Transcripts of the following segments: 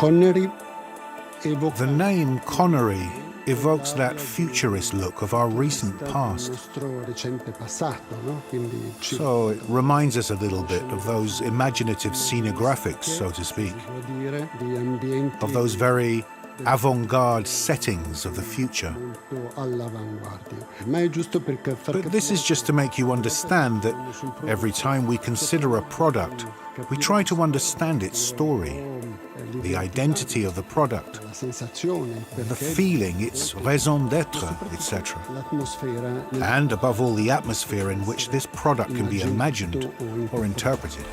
The name Connery evokes that futurist look of our recent past. So it reminds us a little bit of those imaginative scenographics, so to speak, of those very avant-garde settings of the future. But this is just to make you understand that every time we consider a product, we try to understand its story, the identity of the product, the feeling, its raison d'être, etc. And above all, the atmosphere in which this product can be imagined or interpreted.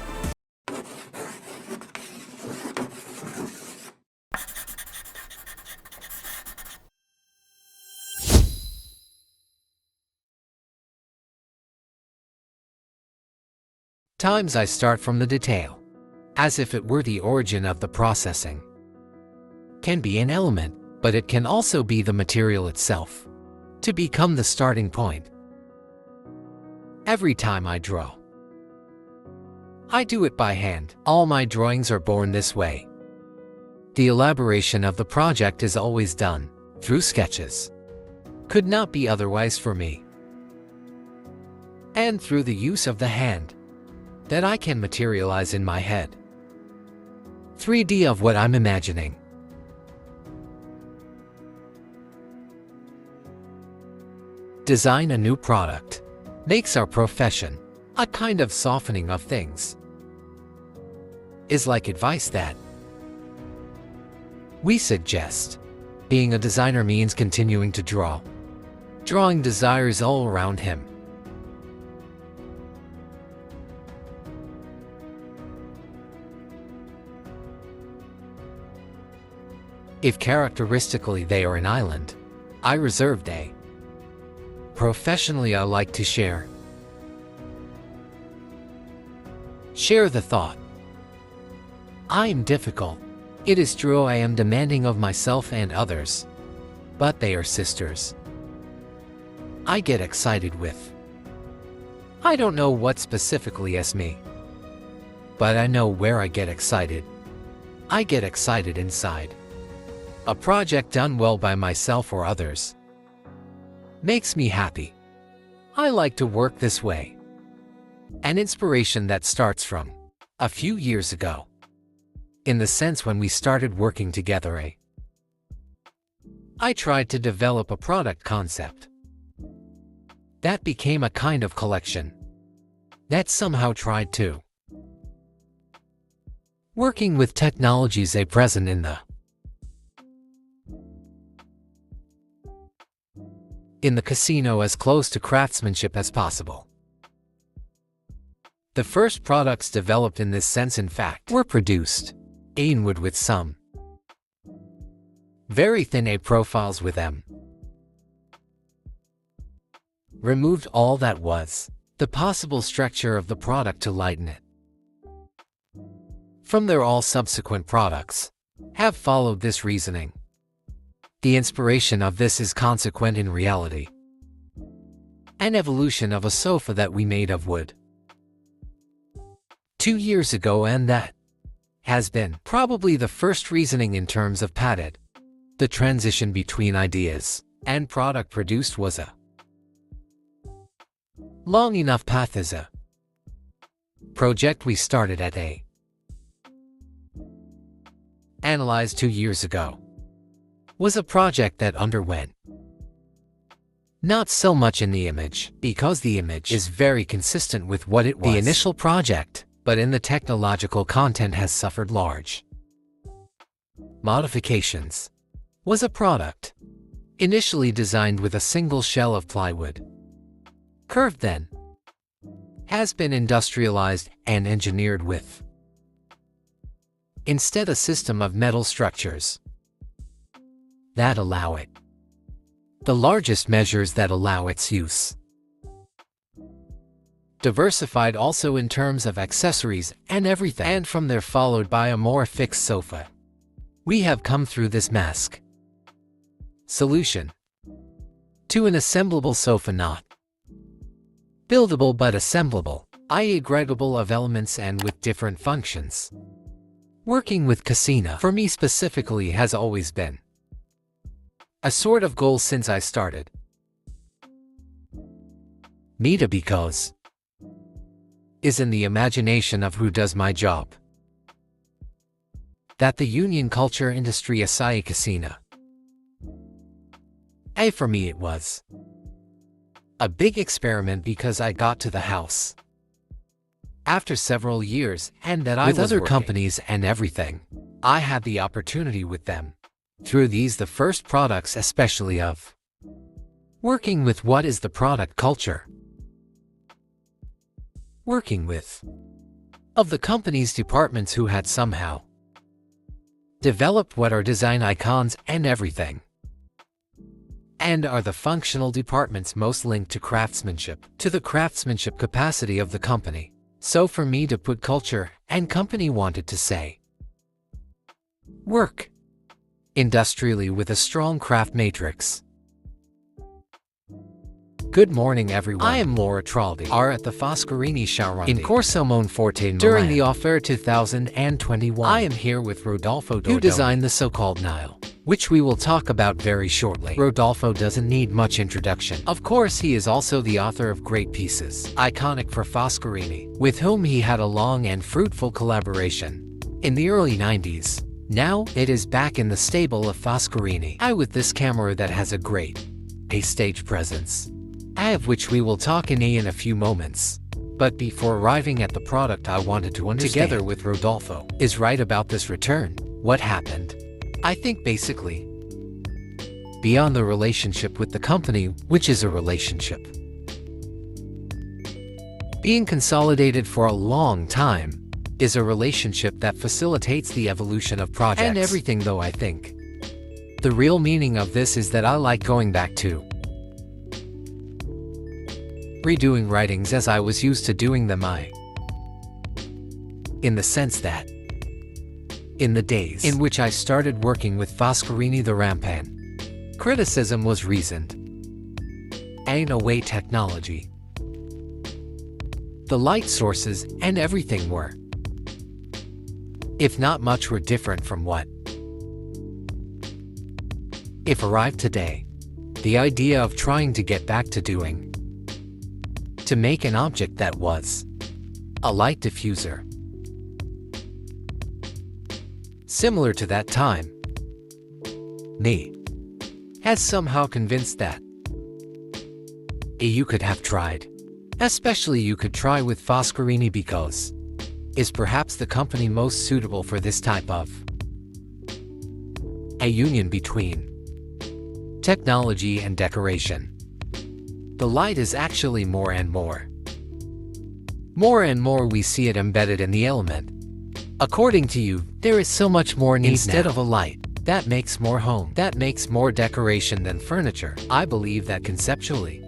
Times I start from the detail, as if it were the origin of the processing. Can be an element, but it can also be the material itself, to become the starting point. Every time I draw, I do it by hand. All my drawings are born this way. The elaboration of the project is always done through sketches. Could not be otherwise for me. And through the use of the hand, that I can materialize in my head. 3D of what I'm imagining. Design a new product makes our profession a kind of softening of things. Is like advice that we suggest. Being a designer means continuing to draw. Drawing desires all around him. If characteristically they are an island, I reserved a. Professionally I like to share. Share the thought. I am difficult. It is true I am demanding of myself and others. But they are sisters. I get excited with. I don't know what specifically as me. But I know where I get excited. I get excited inside. A project done well by myself or others makes me happy. I like to work this way. An inspiration that starts from a few years ago. In the sense when we started working together, I tried to develop a product concept that became a kind of collection that somehow tried to working with technologies present in the casino as close to craftsmanship as possible. The first products developed in this sense in fact were produced in wood with some very thin profiles with them. Removed all that was the possible structure of the product to lighten it. From there all subsequent products have followed this reasoning. The inspiration of this is consequent in reality. An evolution of a sofa that we made of wood 2 years ago, and that has been probably the first reasoning in terms of padded. The transition between ideas and product produced was a long enough path as a project we started at analyzed 2 years ago. Was a project that underwent not so much in the image, because the image is very consistent with what it was, the initial project, but in the technological content has suffered large modifications. Was a product initially designed with a single shell of plywood, curved then, has been industrialized and engineered with instead a system of metal structures that allow it the largest measures that allow its use. Diversified also in terms of accessories and everything, and from there followed by a more fixed sofa. We have come through this mask solution to an assemblable sofa, not buildable but assemblable, i.e. aggregable of elements and with different functions. Working with Casina, for me specifically, has always been a sort of goal since I started. Meta because is in the imagination of who does my job. That the union culture industry asai Casina. For me it was a big experiment because I got to the house after several years, and that I with other companies and everything. I had the opportunity with them through these the first products, especially of working with what is the product culture. Working with of the company's departments who had somehow developed what are design icons and everything, and are the functional departments most linked to craftsmanship, to the craftsmanship capacity of the company. So for me to put culture and company wanted to say work industrially with a strong craft matrix. Good morning everyone, I am Laura Traldi, are at the Foscarini Sciarrandi in Corso Monforte during the Offer 2021. I am here with Rodolfo Dordoni, who designed the so-called Nile, which we will talk about very shortly. Rodolfo doesn't need much introduction. Of course, he is also the author of great pieces, iconic for Foscarini, with whom he had a long and fruitful collaboration in the early 90s. Now, it is back in the stable of Foscarini. With this camera that has a great stage presence, of which we will talk in a few moments. But before arriving at the product, I wanted to understand, together with Rodolfo, is right about this return. What happened? I think basically, beyond the relationship with the company, which is a relationship being consolidated for a long time, is a relationship that facilitates the evolution of projects and everything. Though I think the real meaning of this is that I like going back to redoing writings as I was used to doing them. In the sense that in the days in which I started working with Foscarini the Rampan, criticism was reasoned. In a way, technology, the light sources, and everything were, if not much, were different from what if arrived today. The idea of trying to get back to doing, to make an object that was a light diffuser, similar to that time, me has somehow convinced that you could have tried. Especially you could try with Foscarini because is perhaps the company most suitable for this type of a union between technology and decoration. The light is actually more and more we see it embedded in the element. According to you, there is so much more need instead now of a light that makes more home, that makes more decoration than furniture. I believe that conceptually,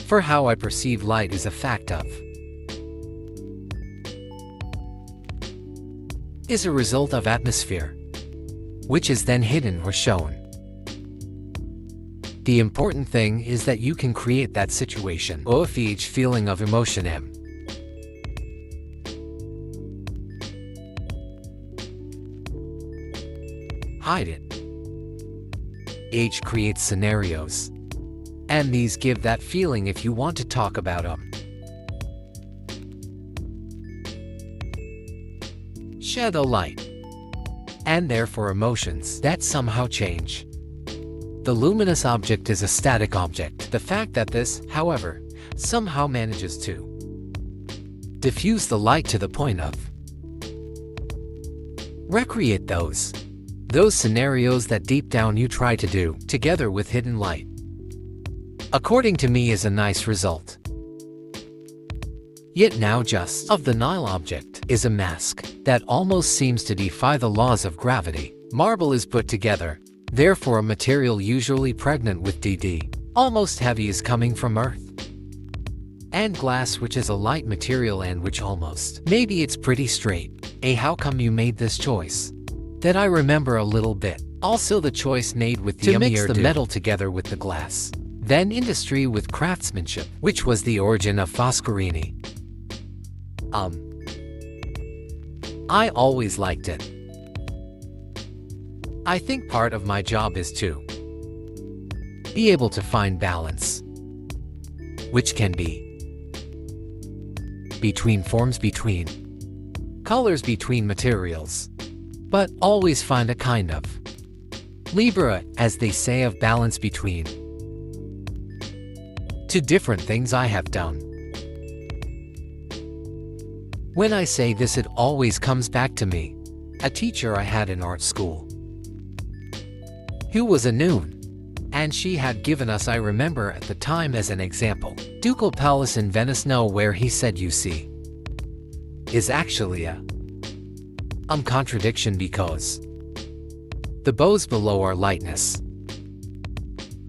for how I perceive light is a fact of, is a result of atmosphere, which is then hidden or shown. The important thing is that you can create that situation of each feeling of emotion. Hide it. H creates scenarios, and these give that feeling if you want to talk about them. Shadow light, and therefore emotions that somehow change. The luminous object is a static object. The fact that this, however, somehow manages to diffuse the light to the point of recreate those scenarios that deep down you try to do, together with hidden light, according to me, is a nice result. Yet now just of the Nile object is a mask that almost seems to defy the laws of gravity. Marble is put together, therefore a material usually pregnant with DD, almost heavy, is coming from Earth. And glass, which is a light material and which almost, maybe it's pretty straight. How come you made this choice? That I remember a little bit. Also the choice made with the to mix the metal together with the glass. Then industry with craftsmanship, which was the origin of Foscarini. I always liked it. I think part of my job is to be able to find balance, which can be between forms, between colors, between materials, but always find a kind of Libra, as they say, of balance between two different things I have done. When I say this, it always comes back to me, a teacher I had in art school, who was a noon, and she had given us, I remember at the time as an example, Ducal Palace in Venice. No, where he said, you see, is actually a contradiction, because the bows below are lightness.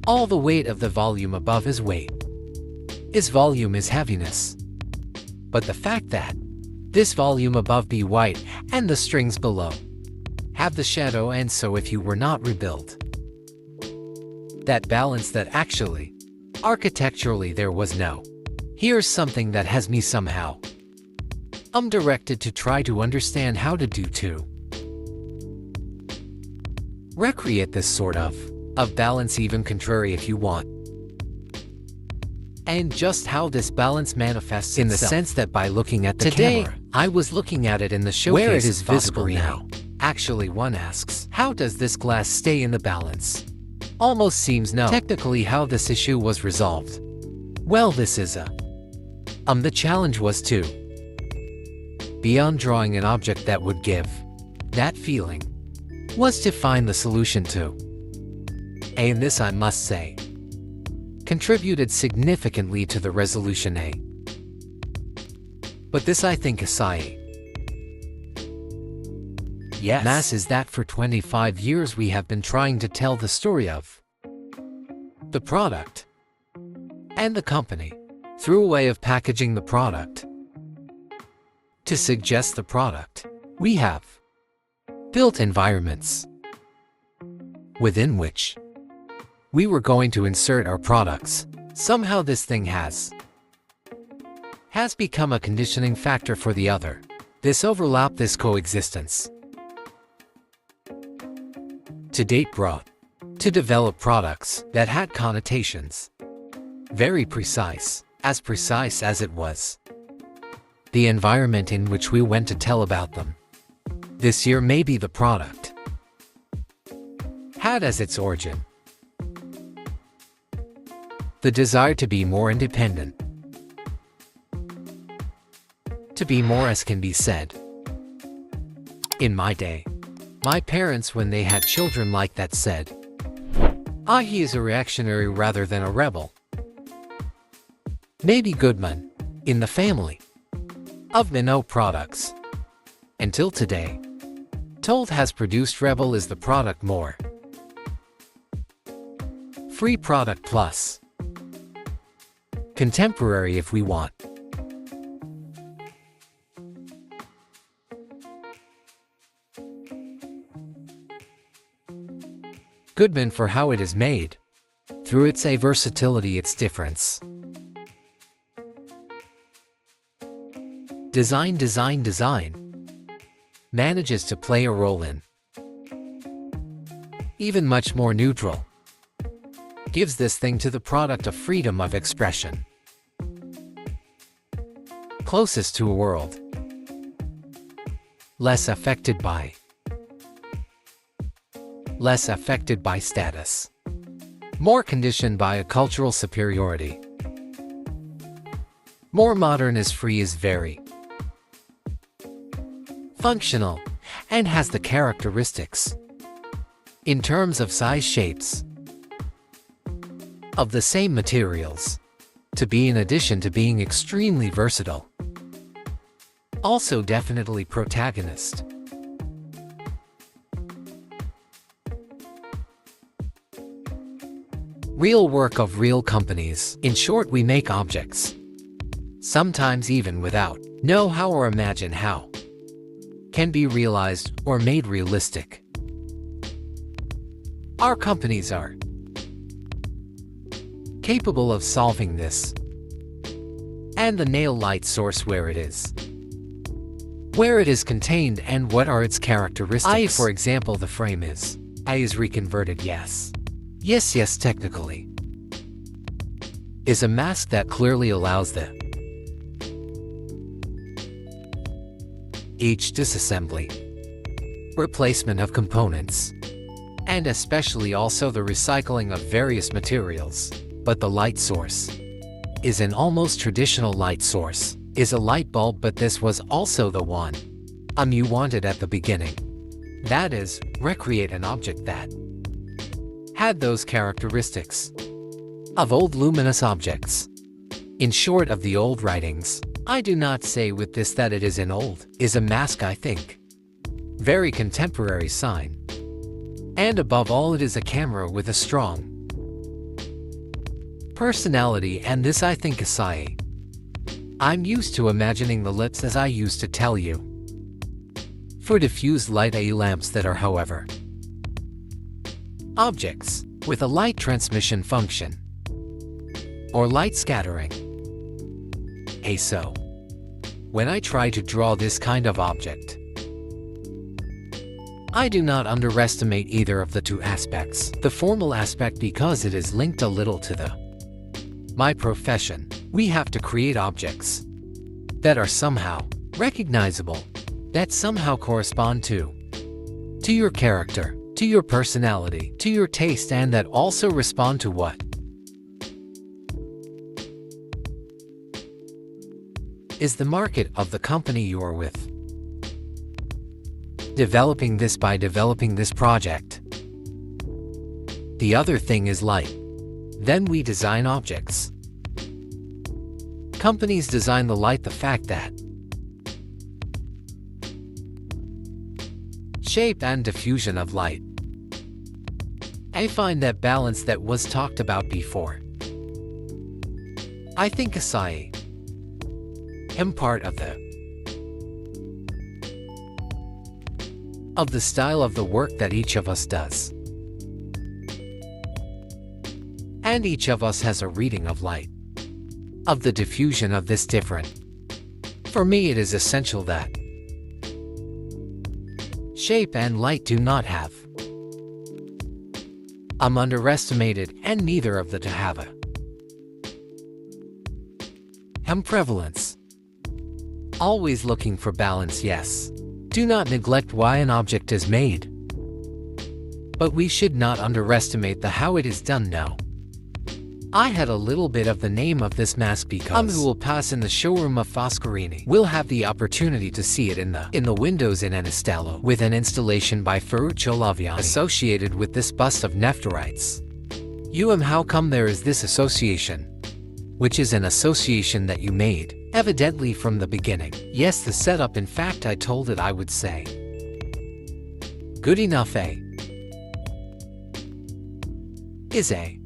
All the weight of the volume above is weight. Is volume is heaviness. But the fact that this volume above be white and the strings below have the shadow, and so if you were not rebuilt that balance, that actually architecturally there was no. Here's something that has me somehow directed to try to understand how to do to recreate this sort of balance, even contrary if you want, and just how this balance manifests in the sense that by looking at the camera, I was looking at it in the showcase where it is visible now. Actually, one asks, how does this glass stay in the balance? Almost seems no. Technically, how this issue was resolved. Well, this is the challenge was to, beyond drawing an object that would give that feeling, was to find the solution to. And this, I must say, contributed significantly to the resolution A. But this, I think, aside, yes, mass is that for 25 years we have been trying to tell the story of the product and the company through a way of packaging the product to suggest the product. We have built environments within which we were going to insert our products. Somehow this thing has become a conditioning factor for the other. This overlap, this coexistence, to date brought to develop products that had connotations very precise as it was the environment in which we went to tell about them. This year, maybe the product had as its origin the desire to be more independent, to be more, as can be said. In my day, my parents, when they had children like that, said, he is a reactionary rather than a rebel. Maybe Goodman, in the family of Minot products. Until today, Told has produced Rebel is the product more free product plus contemporary if we want. Goodman for how it is made, through its versatility, its difference. Design manages to play a role in even much more neutral. Gives this thing to the product a freedom of expression closest to a world less affected by status, more conditioned by a cultural superiority. More modern, is free, is very functional, and has the characteristics, in terms of size, shapes, of the same materials, to be, in addition to being extremely versatile, also definitely protagonist. Real work of real companies. In short, we make objects, sometimes even without know-how or imagine how can be realized or made realistic. Our companies are capable of solving this, and the nail light source where it is where it is contained and what are its characteristics. For example, the frame is reconverted, yes. Yes, technically. Is a mask that clearly allows the each disassembly, replacement of components, and especially also the recycling of various materials. But the light source is an almost traditional light source, is a light bulb, but this was also the one you wanted at the beginning. That is, recreate an object that had those characteristics of old luminous objects. In short, of the old writings, I do not say with this that it is an old, is a mask, I think. Very contemporary sign. And above all, it is a camera with a strong personality, and this I think Asai. I'm used to imagining the lips, as I used to tell you, for diffused light lamps that are, however, objects with a light transmission function or light scattering. So, when I try to draw this kind of object, I do not underestimate either of the two aspects. The formal aspect, because it is linked a little to my profession. We have to create objects that are somehow recognizable, that somehow correspond to your character, to your personality, to your taste, and that also respond to what is the market of the company you are with. Developing this by developing this project. The other thing is light. Then we design objects. Companies design the light, the fact that shape and diffusion of light. I find that balance that was talked about before. I think Asai am part of the style of the work that each of us does. And each of us has a reading of light, of the diffusion of this different. For me, it is essential that shape and light do not have underestimated, and neither of the to have a prevalence. Always looking for balance, yes. Do not neglect why an object is made, but we should not underestimate the how it is done. No. I had a little bit of the name of this mask because who will pass in the showroom of Foscarini will have the opportunity to see it in the windows in Anastello with an installation by Ferruccio Laviani associated with this bust of Nephtherites. How come there is this association? Which is an association that you made, evidently from the beginning. Yes, the setup, in fact I told it I would say. Good enough, is a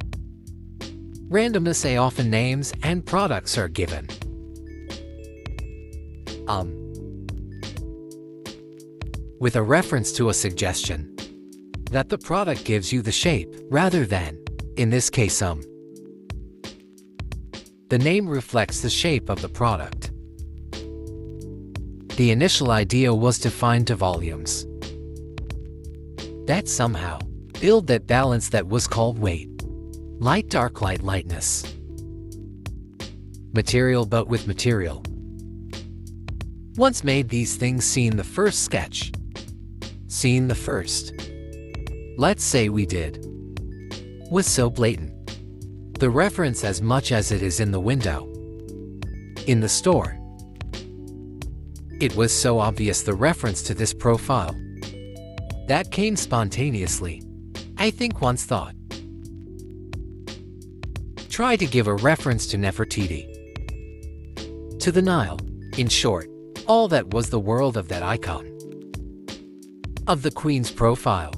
randomness. Often names and products are given with a reference to a suggestion that the product gives you the shape, rather than, in this case, the name reflects the shape of the product. The initial idea was to find two volumes that somehow build that balance that was called weight. Light, dark, light, lightness. Material, but with material. Once made these things, seen the first sketch. Seen the first. Let's say we did. Was so blatant. The reference, as much as it is in the window. In the store. It was so obvious, the reference to this profile. That came spontaneously. I think once thought. Try to give a reference to Nefertiti, to the Nile. In short, all that was the world of that icon, of the Queen's profile.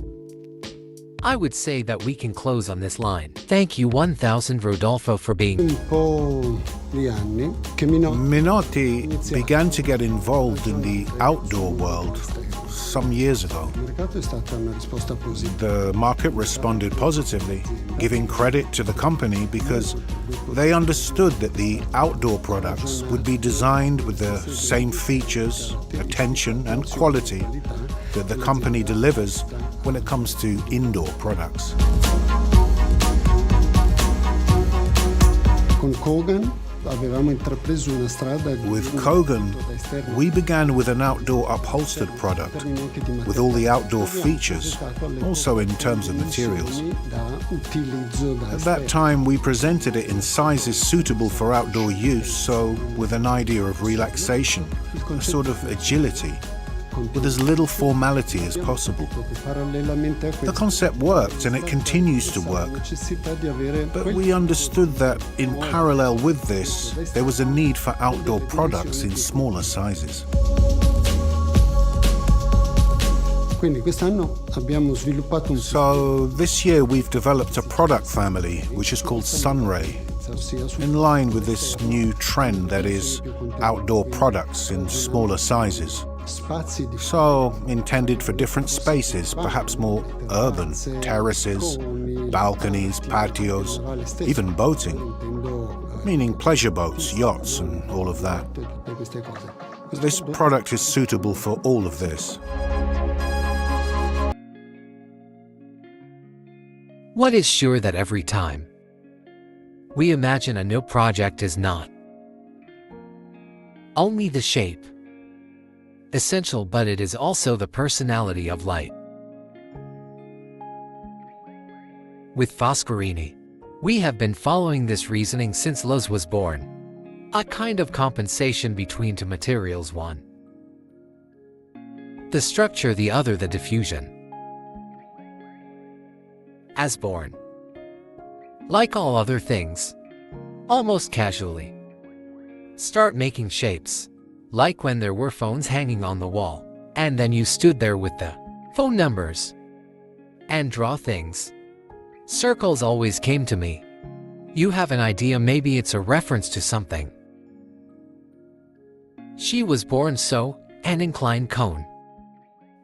I would say that we can close on this line. Thank you 1000 Rodolfo for being. Minotti began to get involved in the outdoor world some years ago. Il mercato è stata una risposta positiva. The market responded positively, giving credit to the company because they understood that the outdoor products would be designed with the same features, attention, and quality that the company delivers when it comes to indoor products. Con Kogan avevamo intrapreso una strada With Kogan, we began with an outdoor upholstered product, with all the outdoor features, also in terms of materials. At that time, we presented it in sizes suitable for outdoor use, so with an idea of relaxation, a sort of agility, with as little formality as possible. The concept worked and it continues to work, but we understood that in parallel with this, there was a need for outdoor products in smaller sizes. Quindi quest'anno abbiamo sviluppato un So this year we've developed a product family which is called Sunray, in line with this new trend that is outdoor products in smaller sizes. spazi di So intended for different spaces, perhaps more urban, terraces, balconies, patios, even boating, meaning pleasure boats, yachts and all of that. tutte queste cose. This product is suitable for all of this. What is sure that every time we imagine a new project is not only the shape essential, but it is also the personality of light. With Foscarini, we have been following this reasoning since Lowe's was born. A kind of compensation between two materials, one the structure, the other the diffusion. As born, like all other things, almost casually, start making shapes, like when there were phones hanging on the wall, and then you stood there with the phone numbers and draw things. Circles always came to me. You have an idea, maybe it's a reference to something. She was born so, an inclined cone.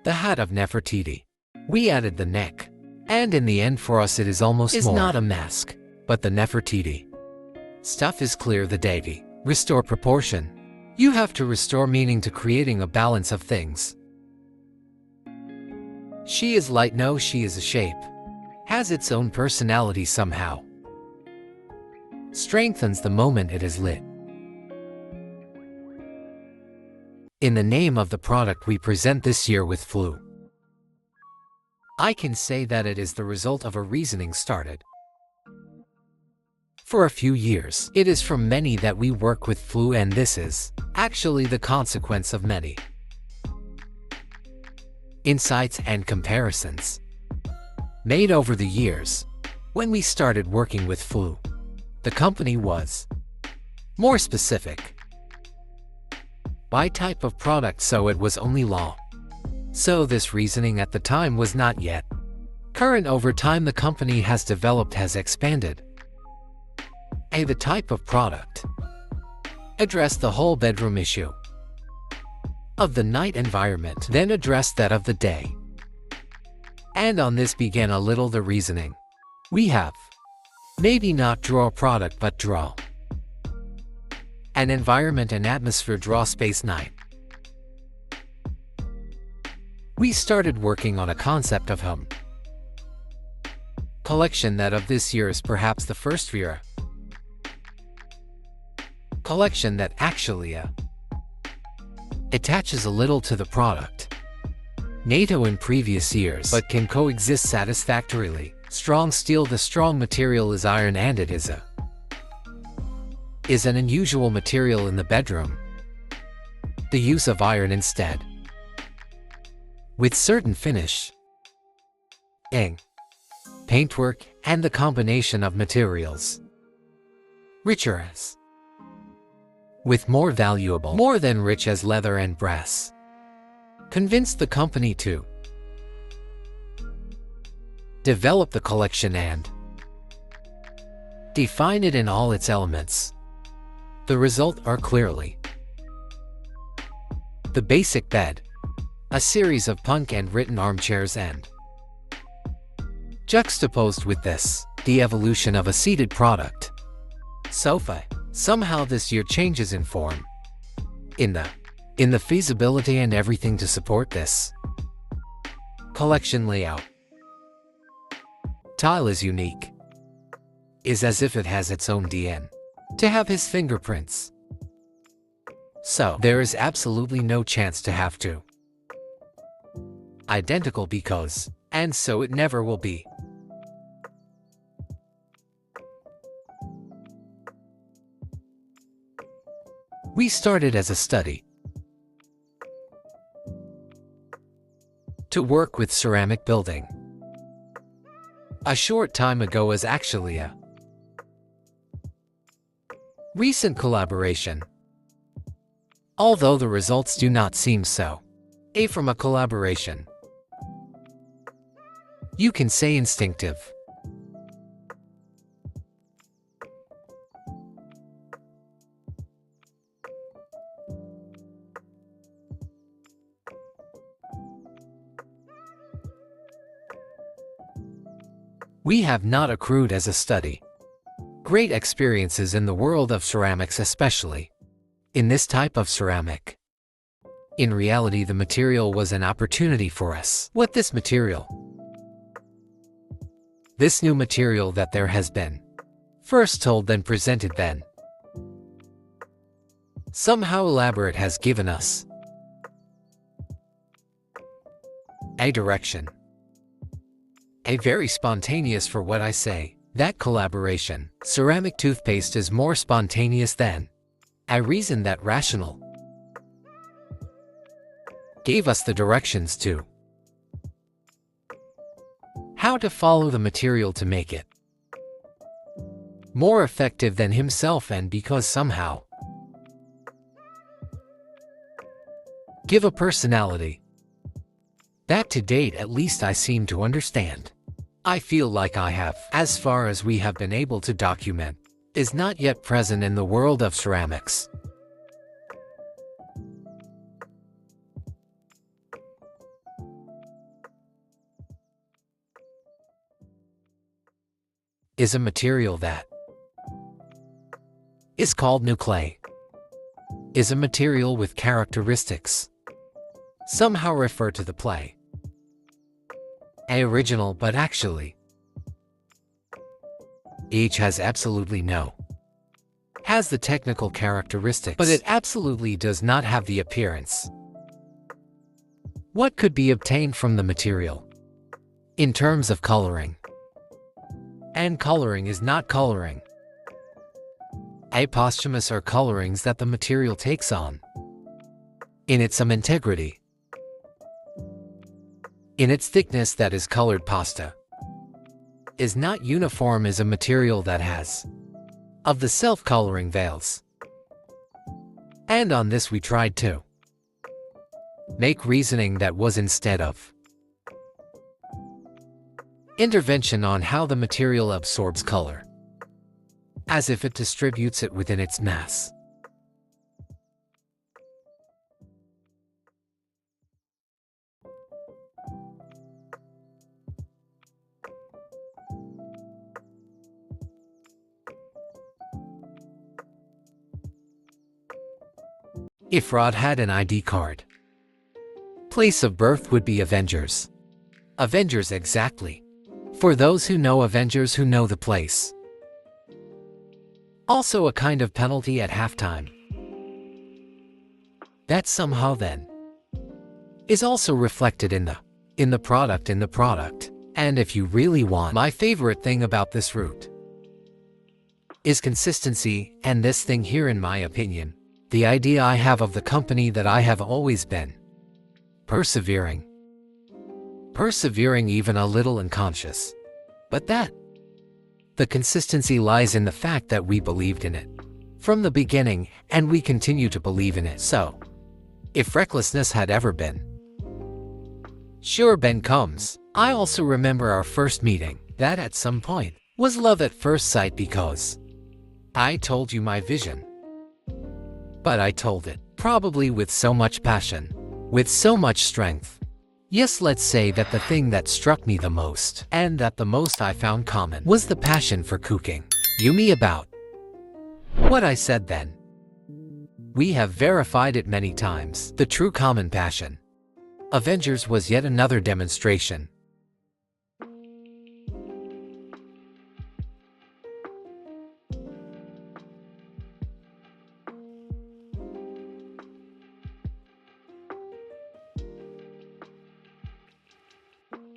The hat of Nefertiti. We added the neck. And in the end for us it is almost more. Not a mask, but the Nefertiti. Stuff is clear, the deity. Restore proportion. You have to restore meaning to creating a balance of things. She is light, no, she is a shape. Has its own personality somehow. Strengthens the moment it is lit. In the name of the product we present this year with Flu, I can say that it is the result of a reasoning started for a few years. It is from many that we work with Flu, and this is actually the consequence of many insights and comparisons made over the years. When we started working with Flu, the company was more specific by type of product, so it was only law. So this reasoning at the time was not yet current. Over time the company has developed, has expanded. The type of product addressed the whole bedroom issue of the night environment, then addressed that of the day. And on this began a little the reasoning. We have maybe not draw a product, but draw an environment, an atmosphere, draw space night. We started working on a concept of home collection that of this year is perhaps the first Vera collection that actually attaches a little to the product NATO in previous years, but can coexist satisfactorily. Strong steel, the strong material is iron, and it is an unusual material in the bedroom. The use of iron instead, with certain finish, paintwork, and the combination of materials, richer as, with more valuable, more than rich as leather and brass, convinced the company to develop the collection and define it in all its elements. The result are clearly the basic bed, A series of punk and written armchairs and juxtaposed with this, the evolution of a seated product. Sofa. Somehow this year changes in form. In the feasibility and everything to support this. Collection layout. Tile is unique. Is as if it has its own DNA. To have his fingerprints. So, there is absolutely no chance to have to. Identical because, and so it never will be. We started as a study to work with ceramic building. A short time ago is actually a recent collaboration. Although the results do not seem so. From a collaboration. You can say instinctive. We have not accrued as a study great experiences in the world of ceramics, especially in this type of ceramic. In reality, the material was an opportunity for us. What this material? This new material that there has been first told, then presented, then somehow elaborate has given us a direction. A very spontaneous, for what I say. That collaboration, ceramic toothpaste, is more spontaneous than a reason that rational gave us the directions to how to follow the material to make it more effective than himself, and because somehow give a personality that to date at least I seem to understand. I feel like I have, as far as we have been able to document, is not yet present in the world of ceramics. Is a material that is called new clay. Is a material with characteristics somehow refer to the play. A original, but actually each has absolutely no has the technical characteristics, but it absolutely does not have the appearance. What could be obtained from the material in terms of coloring? And coloring is not coloring. A posthumous are colorings that the material takes on in its some integrity. In its thickness, that is colored pasta is not uniform, is a material that has of the self-coloring veils. And on this we tried to make reasoning that was instead of intervention on how the material absorbs color, as if it distributes it within its mass. If Rod had an ID card, place of birth would be Avengers. Avengers, exactly. For those who know Avengers, who know the place. Also a kind of penalty at halftime. That somehow then is also reflected in the product. And if you really want, my favorite thing about this route is consistency, and this thing here, in my opinion, the idea I have of the company, that I have always been persevering even a little unconscious, but that the consistency lies in the fact that we believed in it from the beginning, and we continue to believe in it. So, if recklessness had ever been sure Ben comes, I also remember our first meeting, that at some point was love at first sight, because I told you my vision. But I told it, probably with so much passion, with so much strength. Yes, let's say that the thing that struck me the most, and that the most I found common, was the passion for cooking. You me about what I said then. We have verified it many times, the true common passion. Avengers was yet another demonstration.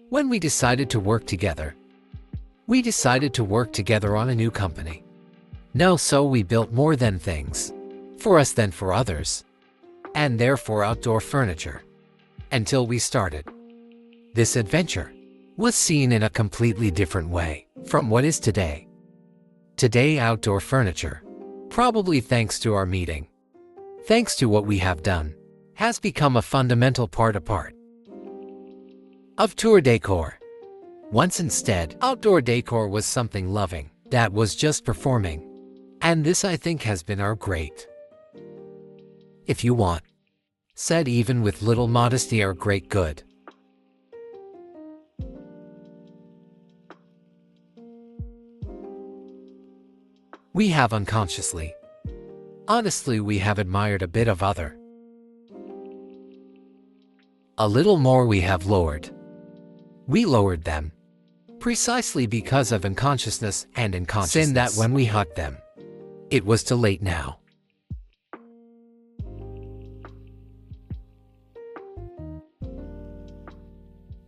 When we decided to work together, we decided to work together on a new company. No, so we built more than things, for us than for others, and therefore outdoor furniture. Until we started. This adventure was seen in a completely different way from what is today. Today, outdoor furniture, probably thanks to our meeting, thanks to what we have done, has become a fundamental part of tour decor. Once instead, outdoor decor was something loving, that was just performing. And this, I think, has been our great, if you want, said even with little modesty, our great good. We have unconsciously, honestly, we have admired a bit of other. A little more we have lowered. We lowered them, precisely because of unconsciousness and unconsciousness. Sin that when we hugged them, it was too late now.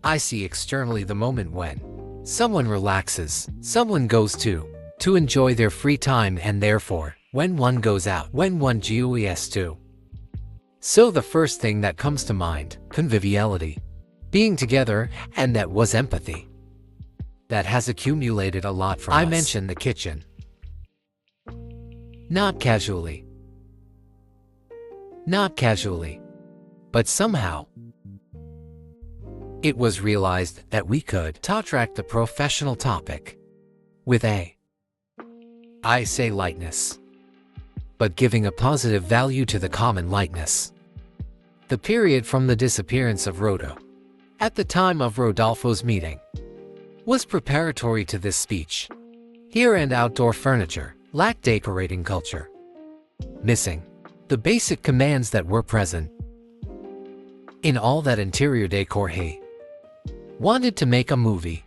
I see externally the moment when someone relaxes, someone goes to enjoy their free time, and therefore, when one goes out, when one goes to. So the first thing that comes to mind, conviviality, being together, and that was empathy. That has accumulated a lot from us. I mentioned the kitchen. Not casually. Not casually. But somehow, it was realized that we could track the professional topic with I say lightness, but giving a positive value to the common lightness. The period from the disappearance of Rodo, at the time of Rodolfo's meeting, was preparatory to this speech. Here and outdoor furniture lacked decorating culture, missing the basic commands that were present in all that interior decor. He wanted to make a movie